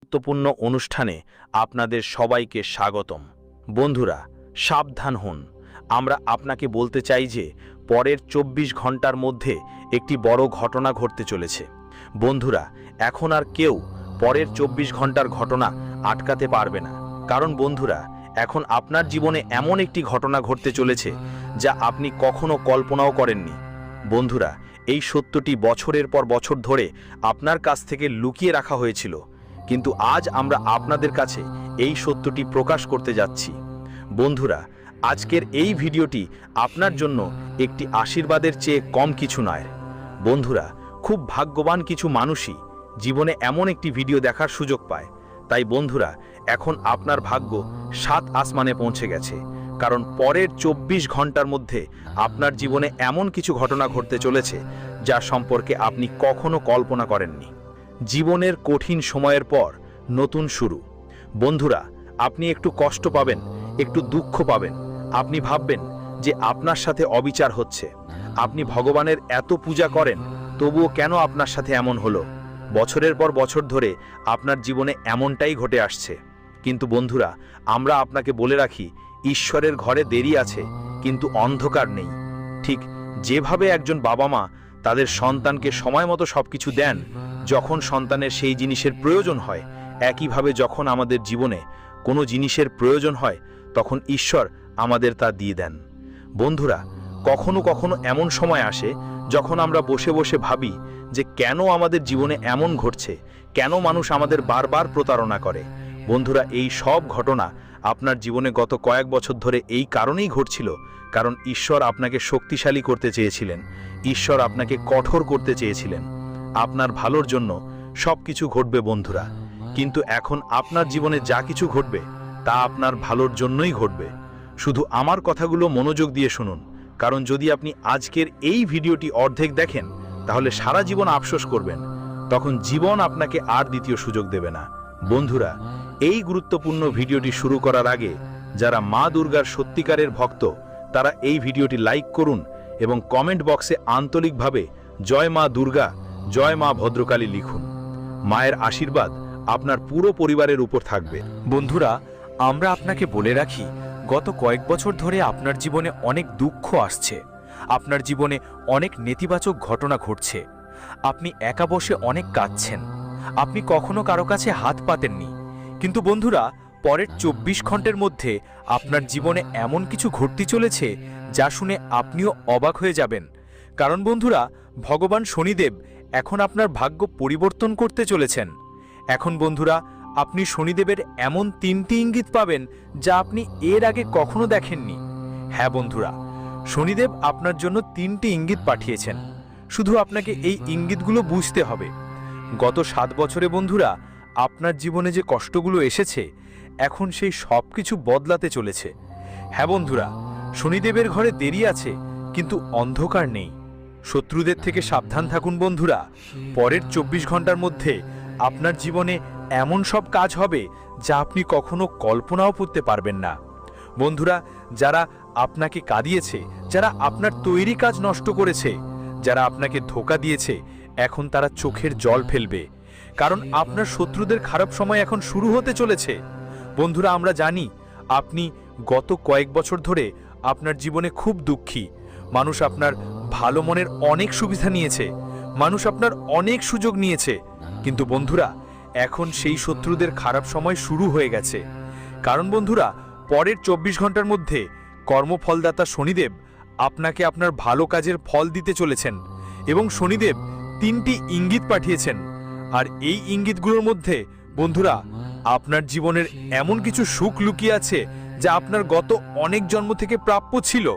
গুরুত্বপূর্ণ অনুষ্ঠানে আপনাদের সবাইকে স্বাগতম। বন্ধুরা, সাবধান হন। আমরা আপনাকে বলতে চাই যে পরের 24 ঘন্টার মধ্যে একটি বড় ঘটনা ঘটতে চলেছে। বন্ধুরা, এখন আর কেউ পরের 24 ঘন্টার ঘটনা আটকাতে পারবে না। কারণ বন্ধুরা, এখন আপনার জীবনে এমন একটি ঘটনা ঘটতে চলেছে যা আপনি কখনো কল্পনাও করেননি। বন্ধুরা, এই সত্যটি বছরের পর বছর ধরে আপনার কাছ থেকে লুকিয়ে রাখা হয়েছিল, কিন্তু আজ আমরা আপনাদের কাছে এই সত্যটি প্রকাশ করতে যাচ্ছি। বন্ধুরা, আজকের এই ভিডিওটি আপনার জন্য একটি আশীর্বাদের চেয়ে কম কিছু নয়। বন্ধুরা, খুব ভাগ্যবান কিছু মানুষই জীবনে এমন একটি ভিডিও দেখার সুযোগ পায়। তাই বন্ধুরা, এখন আপনার ভাগ্য 7 আসমানে পৌঁছে গেছে, কারণ পরের 24 ঘন্টার মধ্যে আপনার জীবনে এমন কিছু ঘটনা ঘটতে চলেছে যা সম্পর্কে আপনি কখনো কল্পনা করেননি। জীবনের কঠিন সময়ের পর নতুন শুরু। বন্ধুরা, আপনি একটু কষ্ট পাবেন, একটু দুঃখ পাবেন। আপনি ভাববেন যে আপনার সাথে অবিচার হচ্ছে। আপনি ভগবানের এত পূজা করেন, তবুও কেন আপনার সাথে এমন হলো? বছরের পর বছর ধরে আপনার জীবনে এমনটাই ঘটে আসছে। কিন্তু বন্ধুরা, আমরা আপনাকে বলে রাখি, ঈশ্বরের ঘরে দেরি আছে, কিন্তু অন্ধকার নেই। ঠিক যেভাবে একজন বাবা মা তাদের সন্তানকে সময় মতো সবকিছু দেন যখন সন্তানের সেই জিনিসের প্রয়োজন হয়, একইভাবে যখন আমাদের জীবনে কোনো জিনিসের প্রয়োজন হয় তখন ঈশ্বর আমাদের তা দিয়ে দেন। বন্ধুরা, কখনো কখনো এমন সময় আসে যখন আমরা বসে বসে ভাবি যে কেন আমাদের জীবনে এমন ঘটছে, কেন মানুষ আমাদের বারবার প্রতারণা করে। বন্ধুরা, এই সব ঘটনা আপনার জীবনে গত কয়েক বছর ধরে এই কারণেই ঘটছিল, কারণ ঈশ্বর আপনাকে শক্তিশালী করতে চেয়েছিলেন, ঈশ্বর আপনাকে কঠোর করতে চেয়েছিলেন। আপনার ভালোর জন্য সব কিছু ঘটবে বন্ধুরা, কিন্তু এখন আপনার জীবনে যা কিছু ঘটবে তা আপনার ভালোর জন্যই ঘটবে। শুধু আমার কথাগুলো মনোযোগ দিয়ে শুনুন, কারণ যদি আপনি আজকের এই ভিডিওটি অর্ধেক দেখেন তাহলে সারা জীবন আফসোস করবেন, তখন জীবন আপনাকে আর দ্বিতীয় সুযোগ দেবে না। বন্ধুরা, এই গুরুত্বপূর্ণ ভিডিওটি শুরু করার আগে যারা মা দুর্গার সত্যিকারের ভক্ত তারা এই ভিডিওটি লাইক করুন এবং কমেন্ট বক্সে আন্তরিকভাবে জয় মা দুর্গা, জয় মা ভদ্রকালী লিখুন। মায়ের আশীর্বাদ আপনার পুরো পরিবারের উপর থাকবে। বন্ধুরা, আমরা আপনাকে বলে রাখি, গত কয়েক বছর ধরে আপনার জীবনে অনেক দুঃখ আসছে, আপনার জীবনে অনেক নেতিবাচক ঘটনা ঘটছে। আপনি একা বসে অনেক কাঁদছেন, আপনি কখনো কারো কাছে হাত পাতেননি। কিন্তু বন্ধুরা, পরের 24 ঘন্টার মধ্যে আপনার জীবনে এমন কিছু ঘটতে চলেছে যা শুনে আপনিও অবাক হয়ে যাবেন। কারণ বন্ধুরা, ভগবান শনিদেব এখন আপনার ভাগ্য পরিবর্তন করতে চলেছেন। এখন বন্ধুরা, আপনি শনিদেবের এমন 3টি ইঙ্গিত পাবেন যা আপনি এর আগে কখনো দেখেননি। হ্যাঁ বন্ধুরা, শনিদেব আপনার জন্য 3টি ইঙ্গিত পাঠিয়েছেন। শুধু আপনাকে এই ইঙ্গিতগুলো বুঝতে হবে। গত 7 বছরে বন্ধুরা, আপনার জীবনে যে কষ্টগুলো এসেছে এখন সেই সব কিছু বদলাতে চলেছে। হ্যাঁ বন্ধুরা, শনিদেবের ঘরে দেরি আছে, কিন্তু অন্ধকার নেই। শত্রুদের থেকে সাবধান থাকুন বন্ধুরা। পরের 24 ঘন্টার মধ্যে আপনার জীবনে এমন সব কাজ হবে যা আপনি কখনো কল্পনাও করতে পারবেন না। বন্ধুরা, যারা আপনাকে কাঁদিয়েছে, যারা আপনার তৈরি কাজ নষ্ট করেছে, যারা আপনাকে ধোঁকা দিয়েছে, এখন তারা চোখের জল ফেলবে, কারণ আপনার শত্রুদের খারাপ সময় এখন শুরু হতে চলেছে। বন্ধুরা, আমরা জানি আপনি গত কয়েক বছর ধরে আপনার জীবনে খুব দুঃখী। মানুষ আপনার ভালো মনের অনেক সুবিধা নিয়েছে, মানুষ আপনার অনেক সুযোগ নিয়েছে, কিন্তু বন্ধুরা, এখন সেই শত্রুদের খারাপ সময় শুরু হয়ে গেছে। কারণ বন্ধুরা, পরের 24 ঘন্টার মধ্যে কর্মফলদাতা শনিদেব আপনাকে আপনার ভালো কাজের ফল দিতে চলেছেন এবং শনিদেব 3টি ইঙ্গিত পাঠিয়েছেন। আর এই ইঙ্গিতগুলোর মধ্যে বন্ধুরা, আপনার জীবনের এমন কিছু সুখ লুকিয়ে আছে যা আপনার গত অনেক জন্ম থেকে প্রাপ্য ছিল,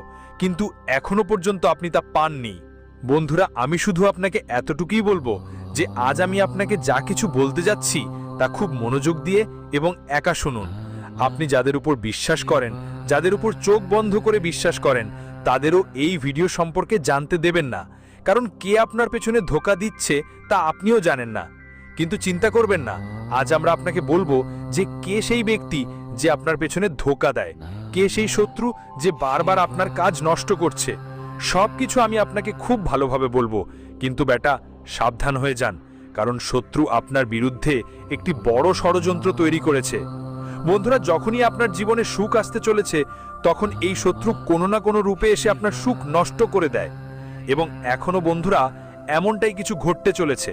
কিন্তু এখনো পর্যন্ত আপনি তা পাননি। বন্ধুরা, আমি শুধু আপনাকে এতটুকুই বলবো যে আজ আমি আপনাকে যা কিছু বলতে যাচ্ছি তা খুব মনোযোগ দিয়ে এবং একা শুনুন। আপনি যাদের উপর বিশ্বাস করেন, যাদের উপর চোখ বন্ধ করে বিশ্বাস করেন, তাদেরও এই ভিডিও সম্পর্কে জানতে দেবেন না, কারণ কে আপনার পেছনে ধোঁকা দিচ্ছে তা আপনিও জানেন না। কিন্তু চিন্তা করবেন না, আজ আমরা আপনাকে বলবো যে কে সেই ব্যক্তি যে আপনার পেছনে ধোঁকা দেয়, কে সেই শত্রু যে বারবার আপনার কাজ নষ্ট করছে। সব কিছু আমি আপনাকে খুব ভালোভাবে বলবো, কিন্তু বেটা সাবধান হয়ে যান, কারণ শত্রু আপনার বিরুদ্ধে একটি বড় ষড়যন্ত্র তৈরি করেছে। বন্ধুরা, যখনই আপনার জীবনে সুখ আসতে চলেছে, তখন এই শত্রু কোনো না কোনো রূপে এসে আপনার সুখ নষ্ট করে দেয়। এবং এখনো বন্ধুরা, এমনটাই কিছু ঘটতে চলেছে।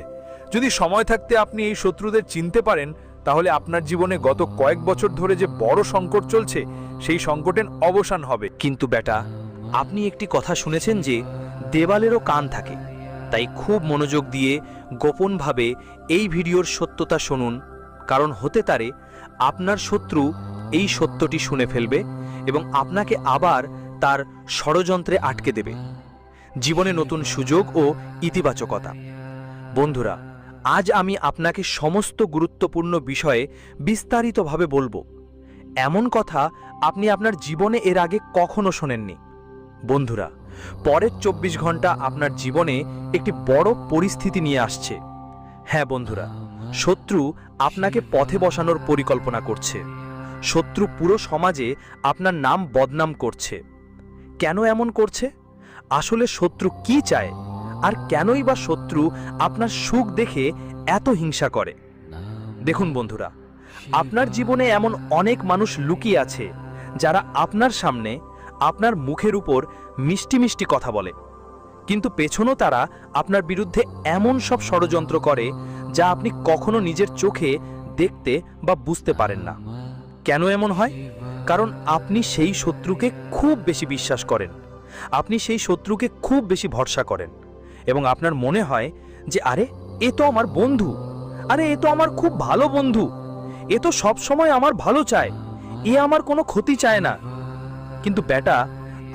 যদি সময় থাকতে আপনি এই শত্রুদের চিনতে পারেন, তাহলে আপনার জীবনে গত কয়েক বছর ধরে যে বড় সংকট চলছে, সেই সংকটের অবসান হবে। কিন্তু বেটা, আপনি একটি কথা শুনেছেন যে দেওয়ালেরও কান থাকে। তাই খুব মনোযোগ দিয়ে গোপনভাবে এই ভিডিওর সত্যতা শুনুন, কারণ হতে পারে আপনার শত্রু এই সত্যটি শুনে ফেলবে এবং আপনাকে আবার তার ষড়যন্ত্রে আটকে দেবে। জীবনে নতুন সুযোগ ও ইতিবাচকতা। বন্ধুরা, আজ আমি আপনাকে সমস্ত গুরুত্বপূর্ণ বিষয়ে বিস্তারিতভাবে বলবো, এমন কথা আপনি আপনার জীবনে এর আগে কখনো শোনেননি। বন্ধুরা, পরের 24 ঘন্টা আপনার জীবনে একটি বড় পরিস্থিতি নিয়ে আসছে। হ্যাঁ বন্ধুরা, শত্রু আপনাকে পথে বসানোর পরিকল্পনা করছে। শত্রু পুরো সমাজে আপনার নাম বদনাম করছে। কেন এমন করছে? আসলে শত্রু কি চায়, আর কেনই বা শত্রু আপনার সুখ দেখে এত হিংসা করে? দেখুন বন্ধুরা, আপনার জীবনে এমন অনেক মানুষ লুকিয়ে আছে যারা আপনার সামনে আপনার মুখের উপর মিষ্টি মিষ্টি কথা বলে, কিন্তু পেছনও তারা আপনার বিরুদ্ধে এমন সব ষড়যন্ত্র করে যা আপনি কখনো নিজের চোখে দেখতে বা বুঝতে পারেন না। কেন এমন হয়? কারণ আপনি সেই শত্রুকে খুব বেশি বিশ্বাস করেন, আপনি সেই শত্রুকে খুব বেশি ভরসা করেন, এবং আপনার মনে হয় যে আরে এ তো আমার বন্ধু, আরে এ তো আমার খুব ভালো বন্ধু, এ তো সব সময় আমার ভালো চায়, এ আমার কোনো ক্ষতি চায় না। কিন্তু বেটা,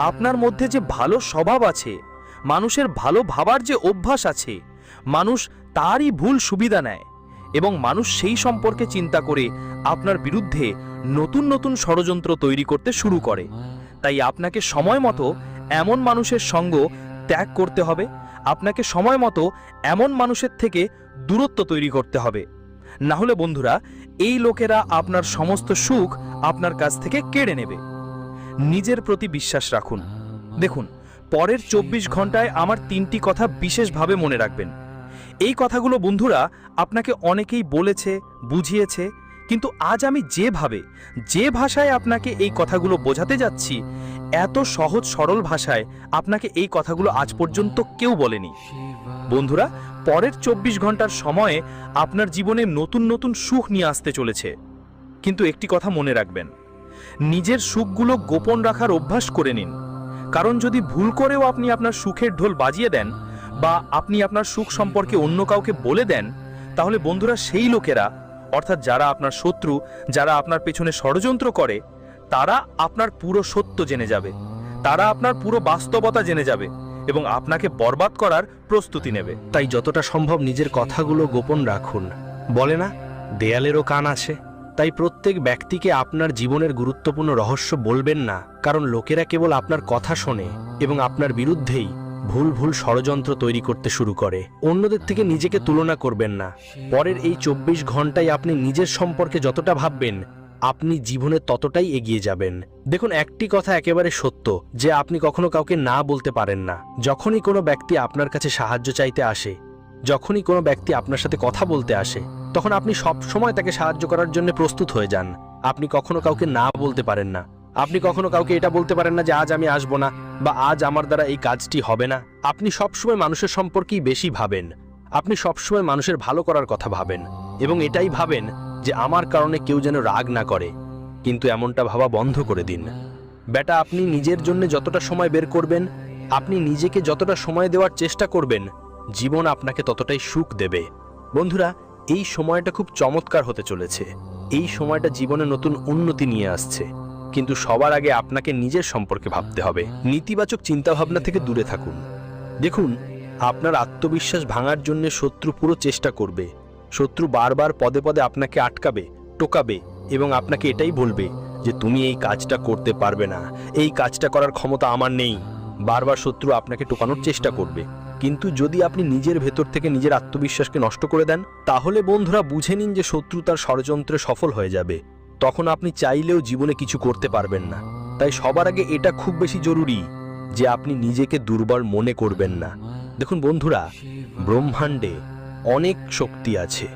আপনার মধ্যে যে ভালো স্বভাব আছে, মানুষের ভালো ভাবার যে অভ্যাস আছে, মানুষ তারই ভুল সুবিধা নেয় এবং মানুষ সেই সম্পর্কে চিন্তা করে আপনার বিরুদ্ধে নতুন নতুন ষড়যন্ত্র তৈরি করতে শুরু করে। তাই আপনাকে সময় মতো এমন মানুষের সঙ্গ ত্যাগ করতে হবে, আপনাকে সময় মতো এমন মানুষের থেকে দূরত্ব তৈরি করতে হবে। না হলে বন্ধুরা, এই লোকেরা আপনার সমস্ত সুখ আপনার কাছ থেকে কেড়ে নেবে। নিজের প্রতি বিশ্বাস রাখুন। দেখুন, পরের 24 ঘন্টায় আমার 3টি কথা বিশেষভাবে মনে রাখবেন। এই কথাগুলো বন্ধুরা আপনাকে অনেকেই বলেছে, বুঝিয়েছে, কিন্তু আজ আমি যে ভাষায় আপনাকে এই কথাগুলো বোঝাতে যাচ্ছি, এত সহজ সরল ভাষায় আপনাকে এই কথাগুলো আজ পর্যন্ত কেউ বলেনি। বন্ধুরা, পরের 24 ঘন্টার সময়ে আপনার জীবনে নতুন নতুন সুখ নিয়ে আসতে চলেছে। কিন্তু একটি কথা মনে রাখবেন, নিজের সুখগুলো গোপন রাখার অভ্যাস করে নিন। কারণ যদি ভুল করেও আপনি আপনার সুখের ঢোল বাজিয়ে দেন বা আপনি আপনার সুখ সম্পর্কে অন্য কাউকে বলে দেন, তাহলে বন্ধুরা সেই লোকেরা, অর্থাৎ যারা আপনার শত্রু, যারা আপনার পেছনে ষড়যন্ত্র করে, তারা আপনার পুরো সত্য জেনে যাবে, তারা আপনার পুরো বাস্তবতা জেনে যাবে এবং আপনাকে বরবাদ করার প্রস্তুতি নেবে। তাই যতটা সম্ভব নিজের কথাগুলো গোপন রাখুন। বলে না, দেয়ালেরও কান আছে। তাই প্রত্যেক ব্যক্তিকে আপনার জীবনের গুরুত্বপূর্ণ রহস্য বলবেন না, কারণ লোকেরা কেবল আপনার কথা শোনে এবং আপনার বিরুদ্ধেই ভুল ভুল ষড়যন্ত্র তৈরি করতে শুরু করে। অন্যদের থেকে নিজেকে তুলনা করবেন না। পরের এই 24 ঘন্টায় আপনি নিজের সম্পর্কে যতটা ভাববেন, আপনি জীবনে ততটাই এগিয়ে যাবেন। দেখুন, একটি কথা একেবারে সত্য যে আপনি কখনো কাউকে না বলতে পারেন না। যখনই কোনো ব্যক্তি আপনার কাছে সাহায্য চাইতে আসে, যখনই কোনো ব্যক্তি আপনার সাথে কথা বলতে আসে, তখন আপনি সব সময় তাকে সাহায্য করার জন্য প্রস্তুত হয়ে যান। আপনি কখনো কাউকে না বলতে পারেন না। আপনি কখনো কাউকে এটা বলতে পারেন না যে আজ আমি আসবো না বা আজ আমার দ্বারা এই কাজটি হবে না। আপনি সবসময় মানুষের সম্পর্কেই বেশি ভাবেন। আপনি সবসময় মানুষের ভালো করার কথা ভাবেন এবং এটাই ভাবেন যে আমার কারণে কেউ যেন রাগ না করে। কিন্তু এমনটা ভাবা বন্ধ করে দিন। বেটা, আপনি নিজের জন্য যতটা সময় বের করবেন, আপনি নিজেকে যতটা সময় দেওয়ার চেষ্টা করবেন, জীবন আপনাকে ততটাই সুখ দেবে। বন্ধুরা, এই সময়টা খুব চমৎকার হতে চলেছে। এই সময়টা জীবনে নতুন উন্নতি নিয়ে আসছে, কিন্তু সবার আগে আপনাকে নিজের সম্পর্কে ভাবতে হবে। নেতিবাচক চিন্তাভাবনা থেকে দূরে থাকুন। দেখুন, আপনার আত্মবিশ্বাস ভাঙার জন্য শত্রু পুরো চেষ্টা করবে। শত্রু বারবার পদে পদে আপনাকে আটকাবে, টোকাবে এবং আপনাকে এটাই বলবে যে তুমি এই কাজটা করতে পারবে না, এই কাজটা করার ক্ষমতা আমার নেই। বারবার শত্রু আপনাকে টোকানোর চেষ্টা করবে। কিন্তু যদি আপনি নিজের ভেতর থেকে নিজের আত্মবিশ্বাসকে নষ্ট করে দেন, তাহলে বন্ধুরা বুঝে নিন যে শত্রু তার ষড়যন্ত্রে সফল হয়ে যাবে। তখন আপনি চাইলেও জীবনে কিছু করতে পারবেন না। তাই সবার আগে এটা খুব বেশি জরুরি যে আপনি নিজেকে দুর্বল মনে করবেন না। দেখুন বন্ধুরা, ব্রহ্মাণ্ডে অনেক শক্তি আছে।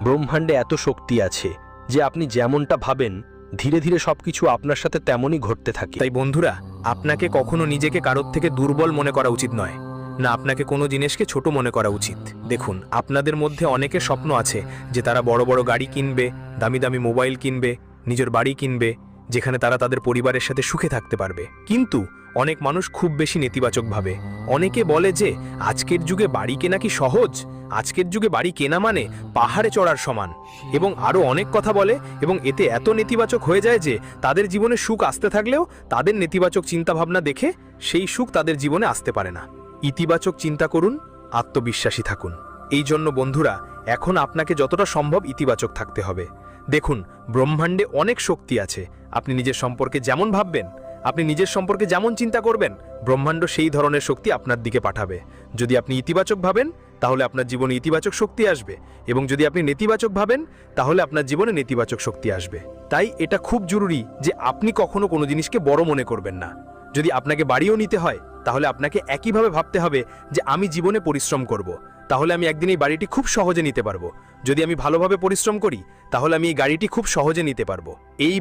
ব্রহ্মাণ্ডে এত শক্তি আছে যে আপনি যেমনটা ভাবেন ধীরে ধীরে সবকিছু আপনার সাথে তেমনই ঘটতে থাকে। তাই বন্ধুরা, আপনাকে কখনো নিজেকে কারোর থেকে দুর্বল মনে করা উচিত নয়, না আপনাকে কোনো জিনিসকে ছোট মনে করা উচিত। দেখুন, আপনাদের মধ্যে অনেকের স্বপ্ন আছে যে তারা বড় বড় গাড়ি কিনবে, দামি দামি মোবাইল কিনবে, নিজের বাড়ি কিনবে, যেখানে তারা তাদের পরিবারের সাথে সুখে থাকতে পারবে। কিন্তু অনেক মানুষ খুব বেশি নেতিবাচক ভাবে। অনেকে বলে যে আজকের যুগে বাড়ি কেনা কি সহজ, আজকের যুগে বাড়ি কেনা মানে পাহাড়ে চড়ার সমান, এবং আরও অনেক কথা বলে, এবং এতে এত নেতিবাচক হয়ে যায় যে তাদের জীবনে সুখ আসতে থাকলেও তাদের নেতিবাচক চিন্তাভাবনা দেখে সেই সুখ তাদের জীবনে আসতে পারে না। ইতিবাচক চিন্তা করুন, আত্মবিশ্বাসী থাকুন। এই জন্য বন্ধুরা, এখন আপনাকে যতটা সম্ভব ইতিবাচক থাকতে হবে। দেখুন, ব্রহ্মাণ্ডে অনেক শক্তি আছে। আপনি নিজের সম্পর্কে যেমন ভাববেন, আপনি নিজের সম্পর্কে যেমন চিন্তা করবেন, ব্রহ্মাণ্ড সেই ধরনের শক্তি আপনার দিকে পাঠাবে। যদি আপনি ইতিবাচক ভাবেন তাহলে আপনার জীবনে ইতিবাচক শক্তি আসবে, এবং যদি আপনি নেতিবাচক ভাবেন তাহলে আপনার জীবনে নেতিবাচক শক্তি আসবে। তাই এটা খুব জরুরি যে আপনি কখনো কোনো জিনিসকে বড় মনে করবেন না। যদি আপনাকে বাড়িও নিতে হয় তাহলে আপনাকে একইভাবে ভাবতে হবে যে আমি জীবনে পরিশ্রম করব, তাহলে আমি একদিন এই বাড়িটি খুব সহজে নিতে পারবো। যদি আমি ভালোভাবে পরিশ্রম করি তাহলে আমি এই গাড়িটি খুব সহজে নিতে পারবো। এই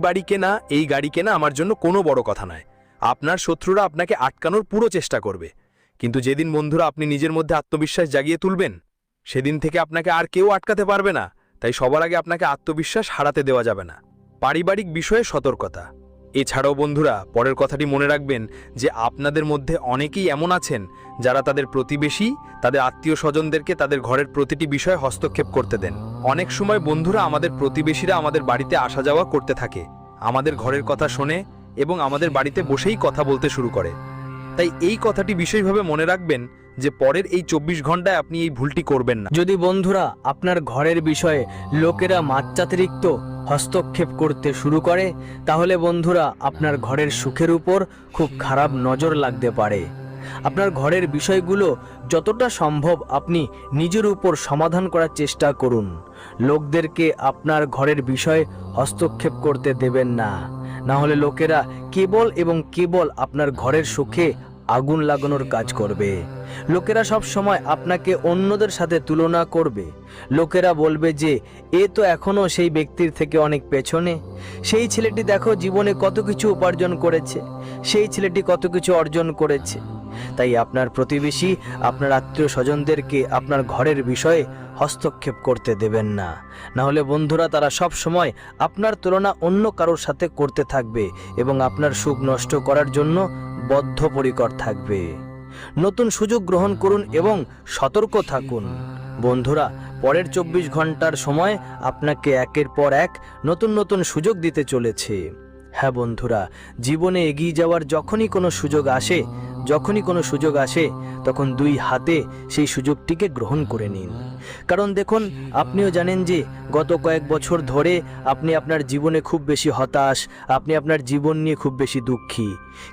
গাড়ি কেনা আমার জন্য কোনো বড় কথা নয়। আপনার শত্রুরা আপনাকে আটকানোর পুরো চেষ্টা করবে, কিন্তু যেদিন বন্ধুরা আপনি নিজের মধ্যে আত্মবিশ্বাস জাগিয়ে তুলবেন, সেদিন থেকে আপনাকে আর কেউ আটকাতে পারবে না। তাই সবার আগে আপনাকে আত্মবিশ্বাস হারাতে দেওয়া যাবে না। পারিবারিক বিষয়ে সতর্কতা। এছাড়াও বন্ধুরা, পরের কথাটি মনে রাখবেন যে আপনাদের মধ্যে অনেকেই এমন আছেন যারা তাদের প্রতিবেশী, তাদের আত্মীয় স্বজনদেরকে তাদের ঘরের প্রতিটি বিষয়ে হস্তক্ষেপ করতে দেন। অনেক সময় বন্ধুরা, আমাদের প্রতিবেশীরা আমাদের বাড়িতে আসা যাওয়া করতে থাকে, আমাদের ঘরের কথা শোনে এবং আমাদের বাড়িতে বসেই কথা বলতে শুরু করে। তাই এই কথাটি বিশেষভাবে মনে রাখবেন যে পরের এই 24 ঘন্টায় আপনি এই ভুলটি করবেন না। যদি বন্ধুরা আপনার ঘরের বিষয়ে লোকেরা মাত্রাতিরিক্ত হস্তক্ষেপ করতে শুরু করে, তাহলে বন্ধুরা আপনার ঘরের সুখের উপর খুব খারাপ নজর লাগতে পারে। আপনার ঘরের বিষয়গুলো যতটা সম্ভব আপনি নিজের উপর সমাধান করার চেষ্টা করুন। লোকদেরকে আপনার ঘরের বিষয়ে হস্তক্ষেপ করতে দেবেন না, না হলে লোকেরা কেবল এবং কেবল আপনার ঘরের সুখে আগুন লাগানোর কাজ করবে। লোকেরা সব সময় আপনাকে অন্যদের সাথে তুলনা করবে। লোকেরা বলবে যে এ তো এখনো সেই ব্যক্তির থেকে অনেক পেছনে, সেই ছেলেটি দেখো জীবনে কত কিছু উপার্জন করেছে, সেই ছেলেটি কত কিছু অর্জন করেছে। তাই আপনার প্রতিবেশী, আপনার আত্মীয় স্বজনদেরকে আপনার ঘরের বিষয়ে হস্তক্ষেপ করতে দেবেন না, না হলে বন্ধুরা তারা সব সময় আপনার তুলনা অন্য কারোর সাথে করতে থাকবে এবং আপনার সুখ নষ্ট করার জন্য বদ্ধপরিকর থাকবে। নতুন সুযোগ গ্রহণ করুন এবং সতর্ক থাকুন। বন্ধুরা, পরের 24 ঘন্টার সময় আপনাকে একের পর এক নতুন নতুন সুযোগ দিতে চলেছে। হ্যাঁ বন্ধুরা, জীবনে এগিয়ে যাওয়ার যখনই কোনো সুযোগ আসে তখন দুই হাতে সেই সুযোগটিকে গ্রহণ করে নিন। কারণ দেখুন, আপনিও জানেন যে গত কয়েক বছর ধরে আপনি আপনার জীবনে খুব বেশি হতাশ, আপনি আপনার জীবন নিয়ে খুব বেশি দুঃখী।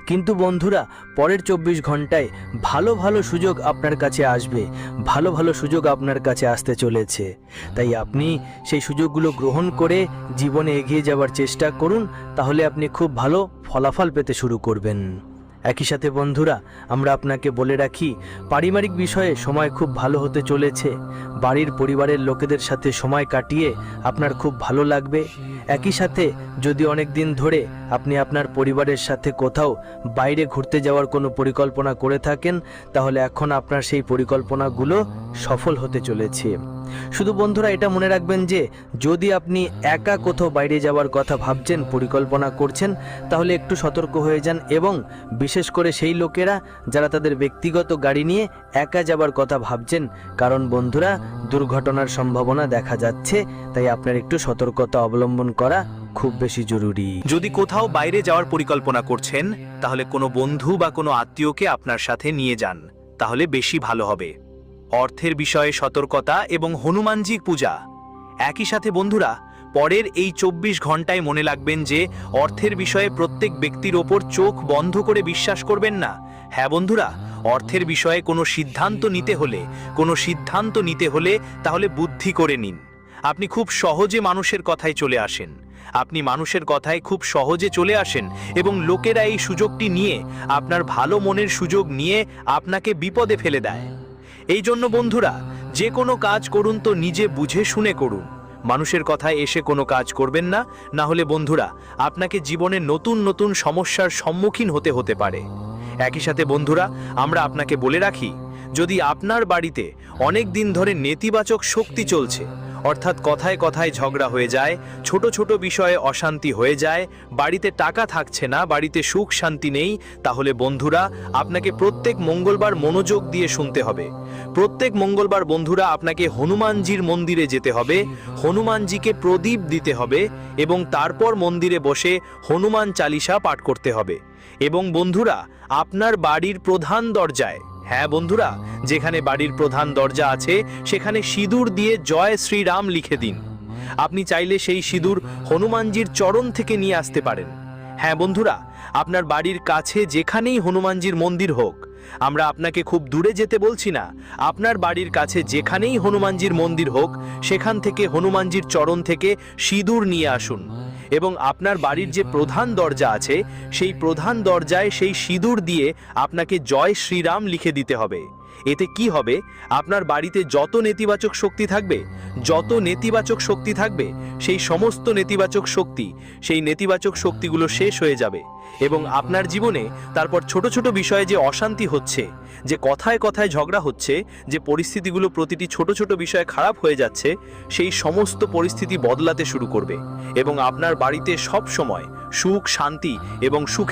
কিন্তু বন্ধুরা, পরের 24 ঘন্টায় ভালো ভালো সুযোগ আপনার কাছে আসবে, ভালো ভালো সুযোগ আপনার কাছে আসতে চলেছে। তাই আপনি সেই সুযোগগুলো গ্রহণ করে জীবনে এগিয়ে যাওয়ার চেষ্টা করুন, তাহলে আপনি খুব ভালো ফলাফল পেতে শুরু করবেন। একই সাথে বন্ধুরা, আমরা আপনাকে বলে রাখি, পারিবারিক বিষয়ে সময় খুব ভালো হতে চলেছে। বাড়ির পরিবারের লোকেদের সাথে সময় কাটিয়ে আপনার খুব ভালো লাগবে। একই সাথে যদি অনেক দিন ধরে আপনি আপনার পরিবারের সাথে কোথাও বাইরে ঘুরতে যাওয়ার কোনো পরিকল্পনা করে থাকেন, তাহলে এখন আপনার সেই পরিকল্পনাগুলো সফল হতে চলেছে। শুধু বন্ধুরা এটা মনে রাখবেন যে যদি আপনি একা কোথাও বাইরে যাওয়ার কথা ভাবছেন, পরিকল্পনা করছেন, তাহলে একটু সতর্ক হয়ে যান, এবং বিশেষ করে সেই লোকেরা যারা তাদের ব্যক্তিগত গাড়ি নিয়ে একা যাবার কথা ভাবছেন, কারণ বন্ধুরা দুর্ঘটনার সম্ভাবনা দেখা যাচ্ছে। তাই আপনার একটু সতর্কতা অবলম্বন করা খুব বেশি জরুরি। যদি কোথাও বাইরে যাওয়ার পরিকল্পনা করছেন তাহলে কোনো বন্ধু বা কোনো আত্মীয়কে আপনার সাথে নিয়ে যান, তাহলে বেশি ভালো হবে। অর্থের বিষয়ে সতর্কতা এবং হনুমানজির পূজা। একই সাথে বন্ধুরা, পরের এই 24 ঘন্টায় মনে রাখবেন যে অর্থের বিষয়ে প্রত্যেক ব্যক্তির ওপর চোখ বন্ধ করে বিশ্বাস করবেন না। হ্যাঁ বন্ধুরা, অর্থের বিষয়ে কোনো সিদ্ধান্ত নিতে হলে তাহলে বুদ্ধি করে নিন। আপনি খুব সহজে মানুষের কথায় চলে আসেন এবং লোকেরা এই সুযোগটি নিয়ে, আপনার ভালো মনের সুযোগ নিয়ে আপনাকে বিপদে ফেলে দেয়। এই জন্য বন্ধুরা, যে কোনো কাজ করুন তো নিজে বুঝে শুনে করুন। মানুষের কথায় এসে কোনো কাজ করবেন না, না হলে বন্ধুরা আপনাকে জীবনে নতুন নতুন সমস্যার সম্মুখীন হতে পারে। একই সাথে বন্ধুরা, আমরা আপনাকে বলে রাখি, যদি আপনার বাড়িতে অনেক দিন ধরে নেতিবাচক শক্তি চলছে, অর্থাৎ কথায় কথায় ঝগড়া হয়ে যায়, ছোট ছোট বিষয়ে অশান্তি হয়ে যায়, বাড়িতে টাকা থাকছে না, বাড়িতে সুখ শান্তি নেই, তাহলে বন্ধুরা আপনাকে প্রত্যেক মঙ্গলবার মনোযোগ দিয়ে শুনতে হবে। প্রত্যেক মঙ্গলবার বন্ধুরা আপনাকে হনুমানজির মন্দিরে যেতে হবে, হনুমানজিকে প্রদীপ দিতে হবে এবং তারপর মন্দিরে বসে হনুমান চালিসা পাঠ করতে হবে। এবং বন্ধুরা আপনার বাড়ির প্রধান দরজায়, হ্যাঁ বন্ধুরা, যেখানে বাড়ির প্রধান দরজা আছে সেখানে সিঁদুর দিয়ে জয় শ্রীরাম লিখে দিন। আপনি চাইলে সেই সিঁদুর হনুমানজির চরণ থেকে নিয়ে আসতে পারেন। হ্যাঁ বন্ধুরা, আপনার বাড়ির কাছে যেখানেই হনুমানজির মন্দির হোক, আমরা আপনাকে খুব দূরে যেতে বলছি না, আপনার বাড়ির কাছে যেখানেই হনুমানজির মন্দির হোক সেখান থেকে হনুমানজির চরণ থেকে সিঁদুর নিয়ে আসুন এবং আপনার বাড়ির যে প্রধান দরজা আছে সেই প্রধান দরজায় সেই সিঁদুর দিয়ে আপনাকে জয় শ্রীরাম লিখে দিতে হবে। এতে কি হবে, আপনার বাড়িতে যত নেতিবাচক শক্তি থাকবে সেই সমস্ত নেতিবাচক শক্তি, সেই নেতিবাচক শক্তিগুলো শেষ হয়ে যাবে এবং আপনার জীবনে তারপর ছোট ছোট বিষয়ে যে অশান্তি হচ্ছে, যে কথায় কথায় ঝগড়া হচ্ছে, যে পরিস্থিতিগুলো প্রতিটি ছোট ছোট বিষয়ে খারাপ হয়ে যাচ্ছে, সেই সমস্ত পরিস্থিতি বদলাতে শুরু করবে এবং আপনার বাড়িতে সব সময় সুখ শান্তি এবং সুখে